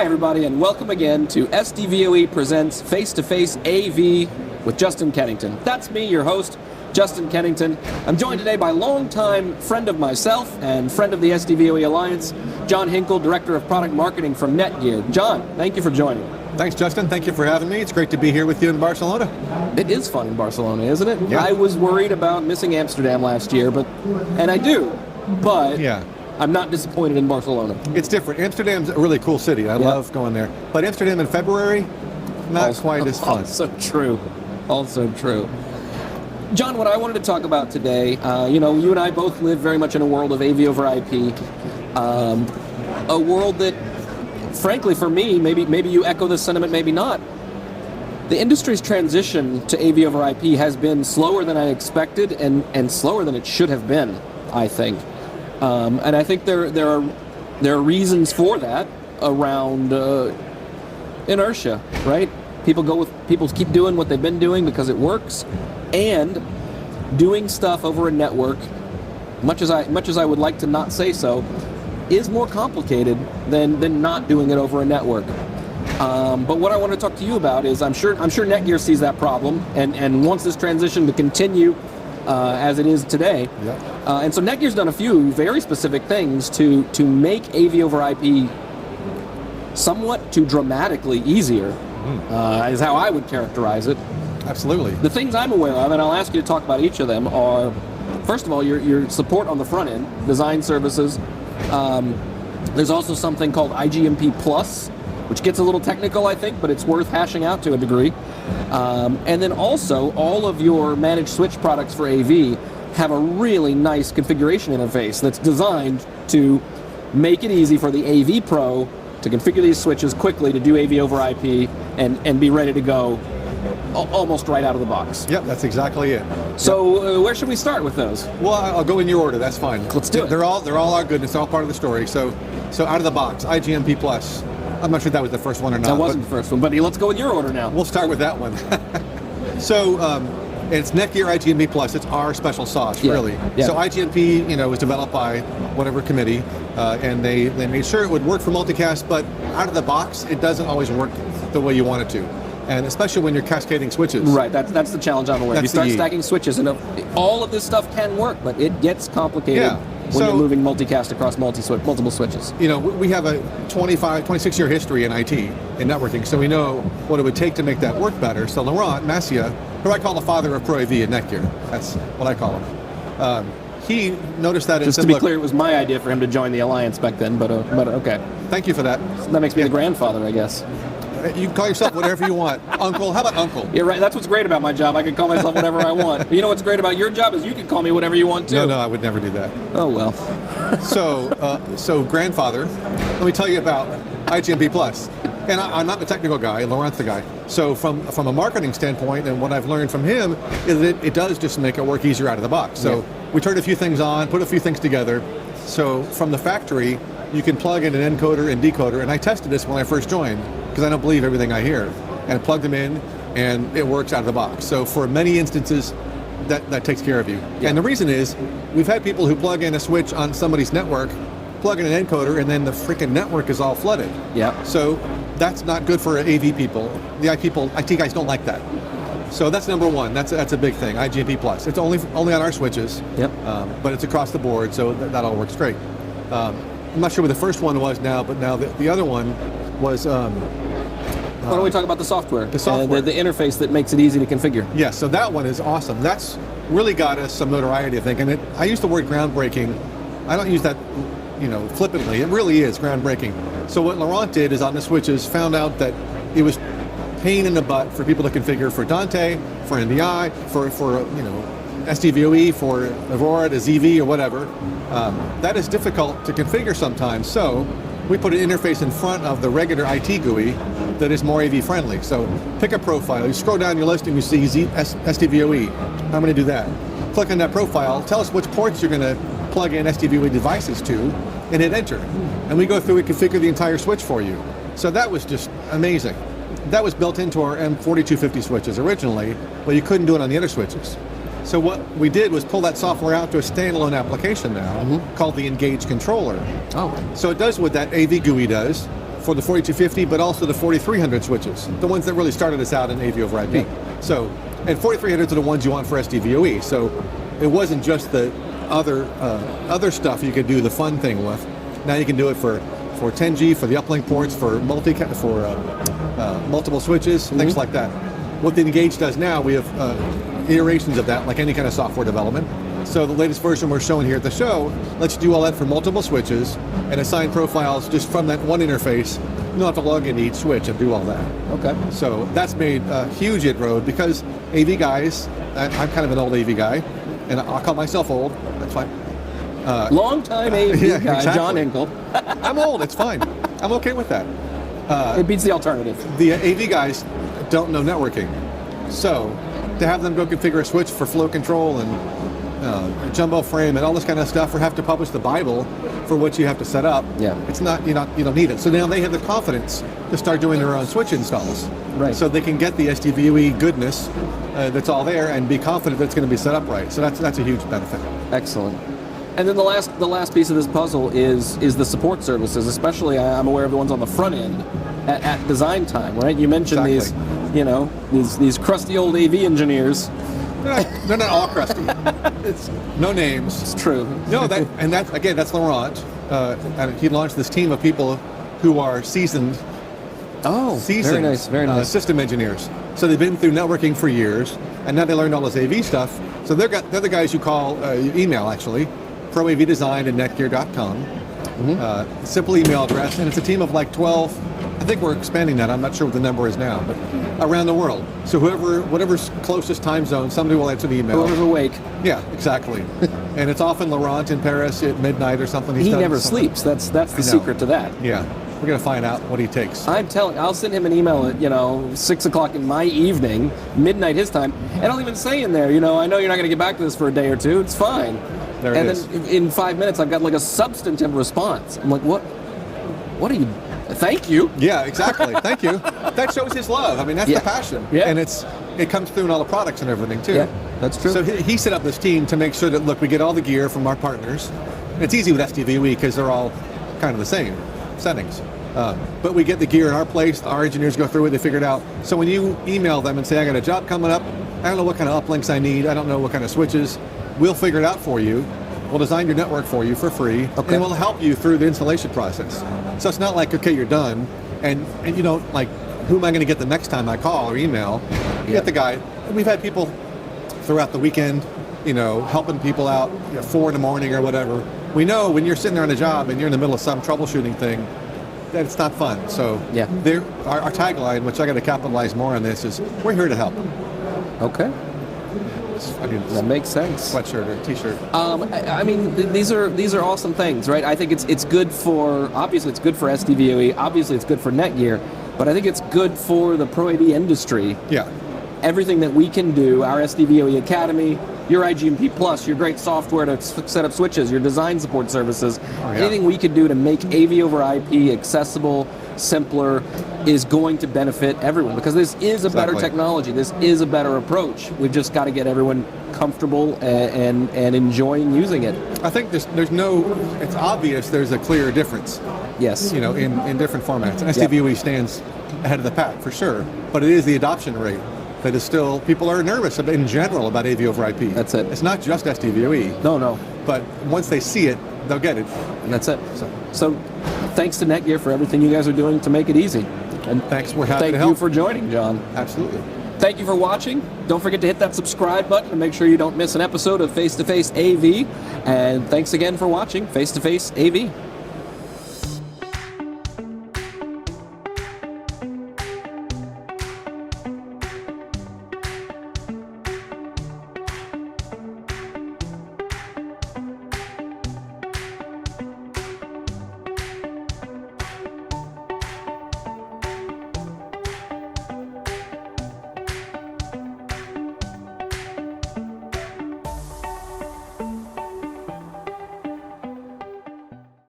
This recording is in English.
Hi everybody, and welcome again to SDVoE Presents Face-to-Face AV with Justin Kennington. That's me, your host, Justin Kennington. I'm joined today by longtime friend of myself and friend of the SDVoE Alliance, John Henkel, Director of Product Marketing from NETGEAR. John, thank you for joining. Thanks, Justin. Thank you for having me. It's great to be here with you in Barcelona. It is fun in Barcelona, isn't it? Yeah. I was worried about missing Amsterdam last year, and I do, but Yeah. I'm not disappointed in Barcelona. It's different. Amsterdam's a really cool city. I love going there. But Amsterdam in February, not quite as fun. Also true. Also true. John, what I wanted to talk about today, you and I both live very much in a world of AV over IP, a world that, frankly, for me, maybe you echo this sentiment, maybe not. The industry's transition to AV over IP has been slower than I expected and slower than it should have been, I think. And I think there are reasons for that around inertia, right? People keep doing what they've been doing because it works, and doing stuff over a network, much as I would like to not say so, is more complicated than not doing it over a network. But what I want to talk to you about is I'm sure NETGEAR sees that problem and wants this transition to continue as it is today. Yeah. And so NETGEAR's done a few very specific things to make AV over IP somewhat to dramatically easier, is how I would characterize it. Absolutely. The things I'm aware of, and I'll ask you to talk about each of them, are, first of all, your support on the front end, design services. There's also something called IGMP Plus, which gets a little technical, I think, but it's worth hashing out to a degree. And then also, all of your managed switch products for AV have a really nice configuration interface that's designed to make it easy for the AV Pro to configure these switches quickly to do AV over IP and be ready to go almost right out of the box. Yep, that's exactly it. So where should we start with those? Well, I'll go in your order. That's fine. Let's do it. They're all our goodness. All part of the story. So out of the box, IGMP Plus. I'm not sure that was the first one or not. That wasn't the first one, but let's go with your order now. We'll start with that one. So it's NETGEAR IGMP Plus. It's our special sauce, really. Yeah. So IGMP, was developed by whatever committee, and they made sure it would work for multicast, but out of the box, it doesn't always work the way you want it to. And especially when you're cascading switches. Right, that's the challenge I'm aware of. You start stacking switches, and all of this stuff can work, but it gets complicated when you're moving multicast across multiple switches. We have a 26-year history in IT, in networking, so we know what it would take to make that work better. So Laurent Massia, who I call the father of Pro AV at NETGEAR, that's what I call him. He noticed that Just to be clear, it was my idea for him to join the Alliance back then, but okay. Thank you for that. So that makes me the grandfather, I guess. You can call yourself whatever you want. Uncle, how about Uncle? You're right, that's what's great about my job. I can call myself whatever I want. You know what's great about your job is you can call me whatever you want to. No, I would never do that. Oh, well. So grandfather, let me tell you about IGMP Plus. And I'm not the technical guy, Laurent's the guy. So from a marketing standpoint, and what I've learned from him, is that it does just make it work easier out of the box. So we turned a few things on, put a few things together. So from the factory, you can plug in an encoder and decoder, and I tested this when I first joined, because I don't believe everything I hear, and plugged them in, and it works out of the box. So for many instances, that takes care of you. Yeah. And the reason is, we've had people who plug in a switch on somebody's network, plug in an encoder, and then the freaking network is all flooded. Yeah. So that's not good for AV people. The IT guys don't like that. So that's number one. That's a big thing. IGMP Plus. It's only on our switches. Yep. But it's across the board, so that all works great. I'm not sure what the first one was now, but now the other one was. Why don't we talk about the software? The software. The interface that makes it easy to configure. Yeah, so that one is awesome. That's really got us some notoriety, I think. And I use the word groundbreaking. I don't use that, flippantly. It really is groundbreaking. So what Laurent did is on the switches found out that it was pain in the butt for people to configure for Dante, for NDI, for SDVoE, for Aurora to ZeeVee or whatever. That is difficult to configure sometimes. So we put an interface in front of the regular IT GUI that is more AV friendly. So pick a profile. You scroll down your list and you see SDVoE. I'm going to do that. Click on that profile. Tell us which ports you're going to plug in SDVoE devices to, and hit enter. And we go through and configure the entire switch for you. So that was just amazing. That was built into our M4250 switches originally, but you couldn't do it on the other switches. So what we did was pull that software out to a standalone application now called the Engage Controller. Oh. So it does what that AV GUI does, for the 4250, but also the 4300 switches, the ones that really started us out in AV over IP. So, and 4300s are the ones you want for SDVoE. So it wasn't just the other stuff you could do the fun thing with. Now you can do it for 10G, for the uplink ports, for multiple switches, things like that. What the Engage does now, we have iterations of that, like any kind of software development. So the latest version we're showing here at the show lets you do all that for multiple switches and assign profiles just from that one interface. You don't have to log into each switch and do all that. Okay. So that's made a huge inroad because AV guys, I'm kind of an old AV guy, and I'll call myself old, that's fine. Long-time AV yeah, guy, exactly. John Henkel. I'm old, it's fine. I'm okay with that. It beats the alternative. The AV guys don't know networking. So to have them go configure a switch for flow control and jumbo frame and all this kind of stuff, or have to publish the Bible for what you have to set up, it's not, you don't need it. So now they have the confidence to start doing their own switch installs. Right. So they can get the SDVoE goodness that's all there and be confident that it's going to be set up right. So that's a huge benefit. Excellent. And then the last piece of this puzzle is the support services, especially I'm aware of the ones on the front end at design time, right? You mentioned these crusty old AV engineers. They're not all crusty. No names. It's true. No, that's Laurent. And he launched this team of people who are seasoned. Very nice, very nice. System engineers. So they've been through networking for years, and now they learned all this AV stuff. So they're the guys you call, you email actually, proavdesign@netgear.com. Simple email address, and it's a team of like 12. I think we're expanding that. I'm not sure what the number is now, but around the world. So whatever's closest time zone, somebody will answer the email. Whoever's awake. Yeah, exactly. And it's often Laurent in Paris at midnight or something. He never sleeps. That's the secret to that. Yeah. We're going to find out what he takes. I'll send him an email at 6 o'clock in my evening, midnight his time, and I'll even say in there, I know you're not going to get back to this for a day or two. It's fine. There it is. Then in 5 minutes, I've got like a substantive response. I'm like, what? What are you? Thank you. Yeah, exactly. Thank you. That shows his love. I mean, that's the passion. Yeah. And it comes through in all the products and everything too. Yeah, that's true. So he set up this team to make sure that, look, we get all the gear from our partners. And it's easy with SDVoE because they're all kind of the same settings. But we get the gear in our place, our engineers go through it, they figure it out. So when you email them and say, I got a job coming up, I don't know what kind of uplinks I need, I don't know what kind of switches, we'll figure it out for you. We'll design your network for you for free, and we'll help you through the installation process. So it's not like, okay, you're done, and you don't, like, who am I going to get the next time I call or email? You get the guy. We've had people throughout the weekend, helping people out, 4 in the morning or whatever. We know when you're sitting there on a job and you're in the middle of some troubleshooting thing, that it's not fun. So our tagline, which I got to capitalize more on this, is we're here to help. Okay. That makes sense. Sweatshirt or t-shirt. I mean, these are awesome things, right? I think it's good for, obviously it's good for SDVoE, obviously it's good for NETGEAR, but I think it's good for the Pro AV industry. Yeah. Everything that we can do, our SDVoE Academy, your IGMP Plus, your great software to set up switches, your design support services, anything we could do to make AV over IP accessible, simpler, is going to benefit everyone, because this is a better technology. This is a better approach. We've just got to get everyone comfortable and enjoying using it. I think it's obvious there's a clear difference. Yes. In different formats. And SDVoE stands ahead of the pack for sure, but it is the adoption rate that is still, people are nervous in general about AV over IP. That's it. It's not just SDVoE. No. But once they see it, they'll get it. And that's it. So thanks to NETGEAR for everything you guys are doing to make it easy. And thanks, we're happy to help. Thank you for joining, John. Absolutely. Thank you for watching. Don't forget to hit that subscribe button and make sure you don't miss an episode of Face to Face AV. And thanks again for watching Face to Face AV.